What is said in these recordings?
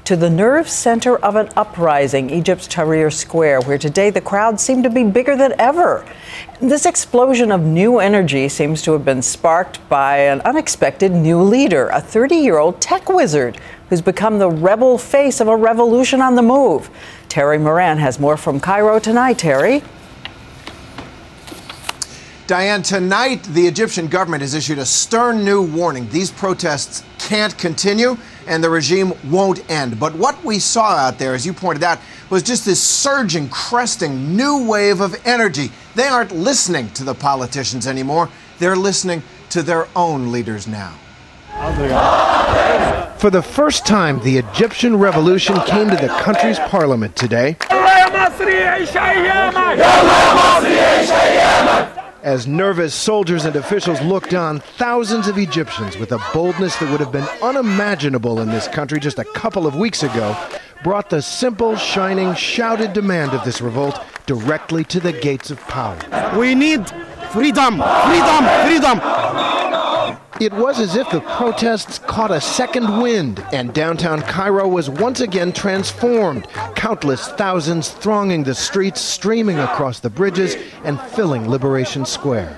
to the nerve center of an uprising, Egypt's Tahrir Square, where today the crowd seemed to be bigger than ever. This explosion of new energy seems to have been sparked by an unexpected new leader, a 30-year-old tech wizard who's become the rebel face of a revolution on the move. Terry Moran has more from Cairo tonight. Terry? Diane, tonight the Egyptian government has issued a stern new warning. These protests can't continue and the regime won't end. But what we saw out there, as you pointed out, was just this surging, cresting new wave of energy. They aren't listening to the politicians anymore. They're listening to their own leaders now. For the first time, the Egyptian revolution came to the country's parliament today. As nervous soldiers and officials looked on, thousands of Egyptians, with a boldness that would have been unimaginable in this country just a couple of weeks ago, brought the simple, shining, shouted demand of this revolt directly to the gates of power. We need freedom, freedom, freedom. It was as if the protests caught a second wind, and downtown Cairo was once again transformed. Countless thousands thronging the streets, streaming across the bridges, and filling Liberation Square.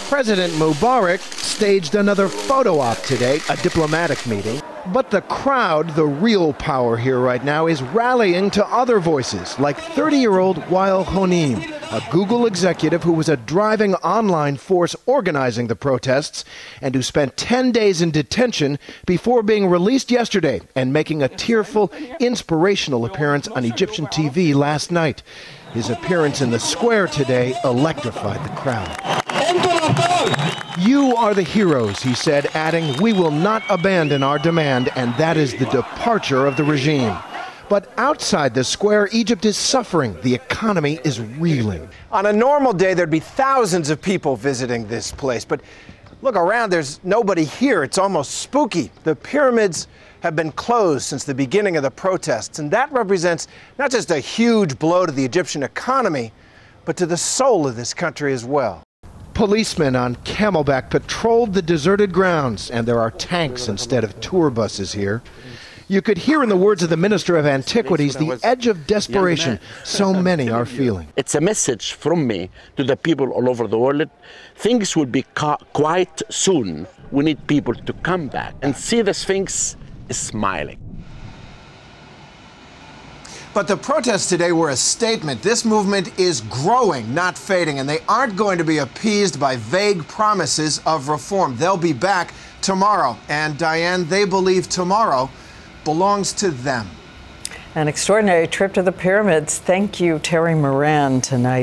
President Mubarak staged another photo op today, a diplomatic meeting. But the crowd, the real power here right now, is rallying to other voices, like 30-year-old Wael Honim, a Google executive who was a driving online force organizing the protests and who spent 10 days in detention before being released yesterday and making a tearful, inspirational appearance on Egyptian TV last night. His appearance in the square today electrified the crowd. "You are the heroes," he said, adding, "We will not abandon our demand," and that is the departure of the regime. But outside the square, Egypt is suffering. The economy is reeling. On a normal day, there'd be thousands of people visiting this place. But look around, there's nobody here. It's almost spooky. The pyramids have been closed since the beginning of the protests, and that represents not just a huge blow to the Egyptian economy, but to the soul of this country as well. Policemen on camelback patrolled the deserted grounds, and there are tanks instead of tour buses here. You could hear in the words of the Minister of Antiquities the edge of desperation so many are feeling. It's a message from me to the people all over the world. Things will be quiet soon. We need people to come back and see the Sphinx smiling. But the protests today were a statement. This movement is growing, not fading, and they aren't going to be appeased by vague promises of reform. They'll be back tomorrow. And Diane, they believe tomorrow belongs to them. An extraordinary trip to the pyramids. Thank you, Terry Moran, tonight.